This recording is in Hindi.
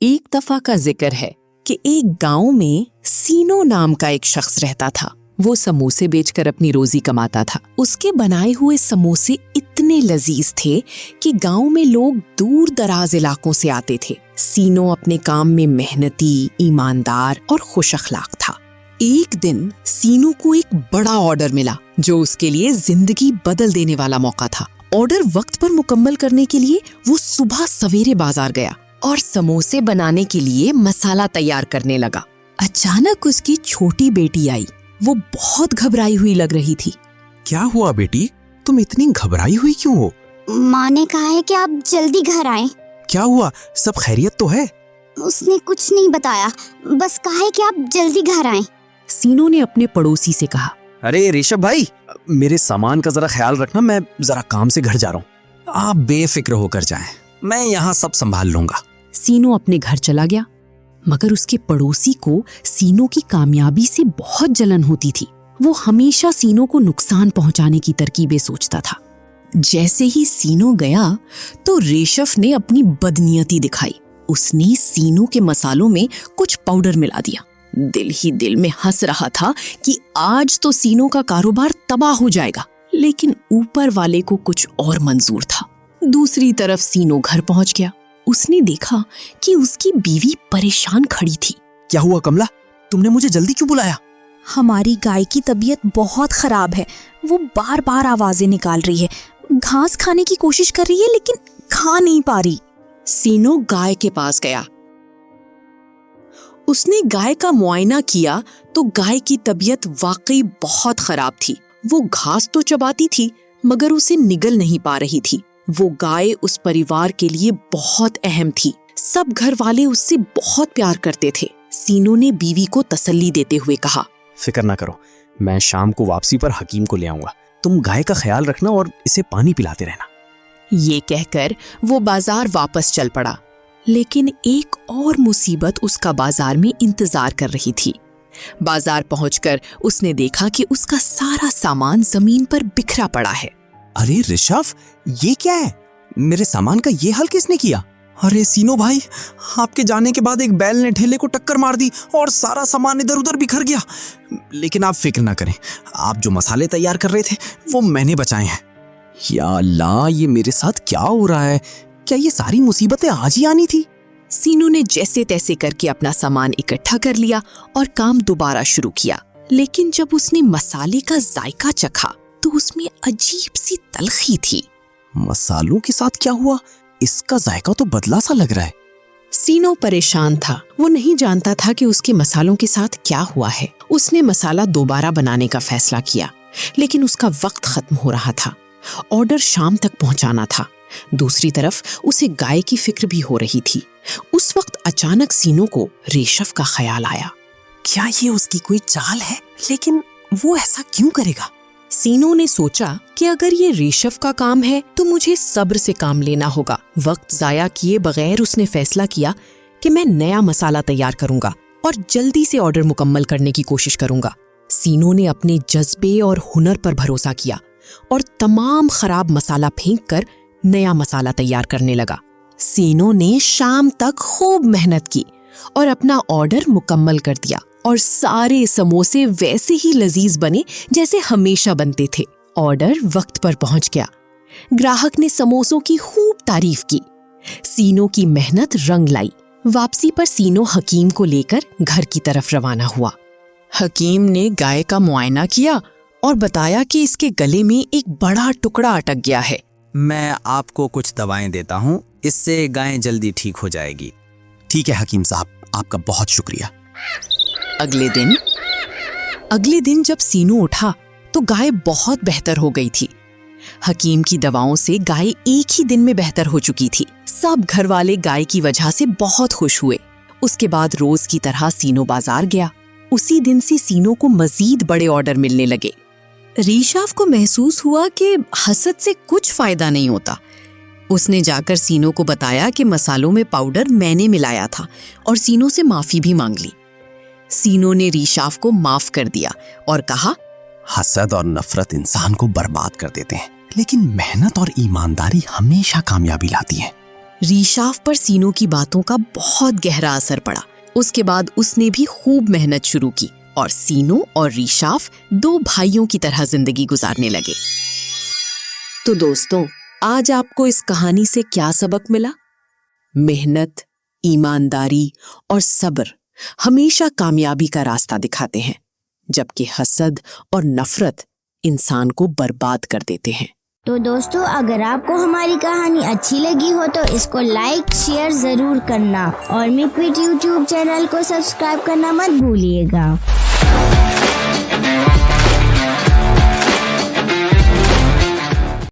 एक दफा का जिक्र है कि एक गांव में सीनो नाम का एक शख्स रहता था। वो समोसे बेचकर अपनी रोजी कमाता था। उसके बनाए हुए समोसे इतने लजीज थे कि गांव में लोग दूर दराज इलाकों से आते थे। सीनो अपने काम में मेहनती, ईमानदार और खुश अखलाक था। एक दिन सीनो को एक बड़ा ऑर्डर मिला जो उसके लिए जिंदगी बदल देने वाला मौका था। ऑर्डर वक्त पर मुकम्मल करने के लिए वो सुबह सवेरे बाजार गया और समोसे बनाने के लिए मसाला तैयार करने लगा। अचानक उसकी छोटी बेटी आई। वो बहुत घबराई हुई लग रही थी। क्या हुआ बेटी, तुम इतनी घबराई हुई क्यों हो? माँ ने कहा है कि आप जल्दी घर आएं। क्या हुआ, सब खैरियत तो है? उसने कुछ नहीं बताया, बस कहा है कि आप जल्दी घर आएं। सीनो ने अपने पड़ोसी से कहा, अरे ऋषभ भाई, मेरे सामान का जरा ख्याल रखना, मैं जरा काम से घर जा रहा हूँ। आप बेफिक्र होकर जाएं, मैं यहाँ सब संभाल लूंगा। सीनो अपने घर चला गया, मगर उसके पड़ोसी को सीनो की कामयाबी से बहुत जलन होती थी। वो हमेशा सीनो को नुकसान पहुंचाने की तरकीबें सोचता था। जैसे ही सीनो गया तो ऋषभ ने अपनी बदनीयती दिखाई। उसने सीनो के मसालों में कुछ पाउडर मिला दिया। दिल ही दिल में हंस रहा था कि आज तो सीनो का कारोबार तबाह हो जाएगा, लेकिन ऊपर वाले को कुछ और मंजूर था। दूसरी तरफ सीनो घर पहुंच गया। उसने देखा कि उसकी बीवी परेशान खड़ी थी। क्या हुआ कमला, तुमने मुझे जल्दी क्यों बुलाया? हमारी गाय की तबीयत बहुत खराब है। वो बार बार आवाजें निकाल रही है, घास खाने की कोशिश कर रही है लेकिन खा नहीं पा रही। सीनो गाय के पास गया। उसने गाय का मुआयना किया तो गाय की तबीयत वाकई बहुत खराब थी। वो घास तो चबाती थी मगर उसे निगल नहीं पा रही थी। वो गाय उस परिवार के लिए बहुत अहम थी। सब घर वाले उससे बहुत प्यार करते थे। सीनो ने बीवी को तसल्ली देते हुए कहा, फिक्र ना करो, मैं शाम को वापसी पर हकीम को ले आऊंगा। तुम गाय का ख्याल रखना और इसे पानी पिलाते रहना। ये कहकर वो बाजार वापस चल पड़ा। लेकिन एक और मुसीबत उसका बाजार में इंतजार कर रही थी। बाजार पहुंचकर उसने देखा कि उसका सारा सामान जमीन पर बिखरा पड़ा है। अरे ऋषभ, ये क्या है? मेरे सामान का ये हाल किसने किया? अरे सीनो भाई, आपके जाने के बाद एक बैल ने ठेले को टक्कर मार दी और सारा सामान इधर उधर बिखर गया। लेकिन आप फिक्र ना करें, आप जो मसाले तैयार कर रहे थे वो मैंने बचाए हैं। या अल्लाह, ये मेरे साथ क्या हो रहा है? क्या ये सारी मुसीबतें आज ही आनी थी? सीनो ने जैसे तैसे करके अपना सामान इकट्ठा कर लिया और काम दोबारा शुरू किया। लेकिन जब उसने मसाले का जायका चखा तो उसमें अजीब सी तलखी थी। मसालों के साथ क्या हुआ? इसका जायका तो बदला सा लग रहा है। सीनो परेशान था। वो नहीं जानता था कि उसके मसालों के साथ क्या हुआ है। उसने मसाला दोबारा बनाने का फैसला किया, लेकिन उसका वक्त खत्म हो रहा था। ऑर्डर शाम तक पहुंचाना था। दूसरी तरफ उसे गाय की फिक्र भी हो रही थी। उस वक्त अचानक सीनो को ऋषभ का ख्याल आया। क्या ये उसकी कोई चाल है? लेकिन वो ऐसा क्यों करेगा? सीनो ने सोचा कि अगर ये ऋषभ का काम है तो मुझे सब्र से काम लेना होगा। वक्त जाया किए बगैर उसने फैसला किया कि मैं नया मसाला तैयार करूंगा और जल्दी से ऑर्डर मुकम्मल करने की कोशिश करूंगा। सीनो ने अपने जज्बे और हुनर पर भरोसा किया और तमाम खराब मसाला फेंक कर नया मसाला तैयार करने लगा। सीनो ने शाम तक खूब मेहनत की और अपना ऑर्डर मुकम्मल कर दिया और सारे समोसे वैसे ही लजीज बने जैसे हमेशा बनते थे। ऑर्डर वक्त पर पहुंच गया। ग्राहक ने समोसों की खूब तारीफ की। सीनो की मेहनत रंग लाई। वापसी पर सीनो हकीम को लेकर घर की तरफ रवाना हुआ। हकीम ने गाय का मुआयना किया और बताया कि इसके गले में एक बड़ा टुकड़ा अटक गया है। मैं आपको कुछ दवाएं देता हूँ, इससे गाय जल्दी ठीक हो जाएगी। ठीक है हकीम साहब, आपका बहुत शुक्रिया। अगले दिन जब सीनो उठा तो गाय बहुत बेहतर हो गई थी। हकीम की दवाओं से गाय एक ही दिन में बेहतर हो चुकी थी। सब घर वाले गाय की वजह से बहुत खुश हुए। उसके बाद रोज की तरह सीनो बाजार गया। उसी दिन से सीनो को मजीद बड़े ऑर्डर मिलने लगे। ऋषभ को महसूस हुआ कि हसद से कुछ फायदा नहीं होता। उसने जाकर सीनो को बताया कि मसालों में पाउडर मैंने मिलाया था और सीनो से माफी भी मांग ली। सीनो ने ऋषभ को माफ कर दिया और कहा, हसद और नफरत इंसान को बर्बाद कर देते हैं, लेकिन मेहनत और ईमानदारी हमेशा कामयाबी लाती है। रीशाफ पर सीनो की बातों का बहुत गहरा असर पड़ा। उसके बाद उसने भी खूब मेहनत शुरू की और सीनो और रीशाफ 2 भाइयों की तरह जिंदगी गुजारने लगे। तो दोस्तों, आज आपको इस कहानी से क्या सबक मिला? मेहनत, ईमानदारी और सब्र हमेशा कामयाबी का रास्ता दिखाते हैं, जबकि हसद और नफरत इंसान को बर्बाद कर देते हैं। तो दोस्तों, अगर आपको हमारी कहानी अच्छी लगी हो तो इसको लाइक शेयर जरूर करना और मिक्विट यूट्यूब चैनल को सब्सक्राइब करना मत भूलिएगा।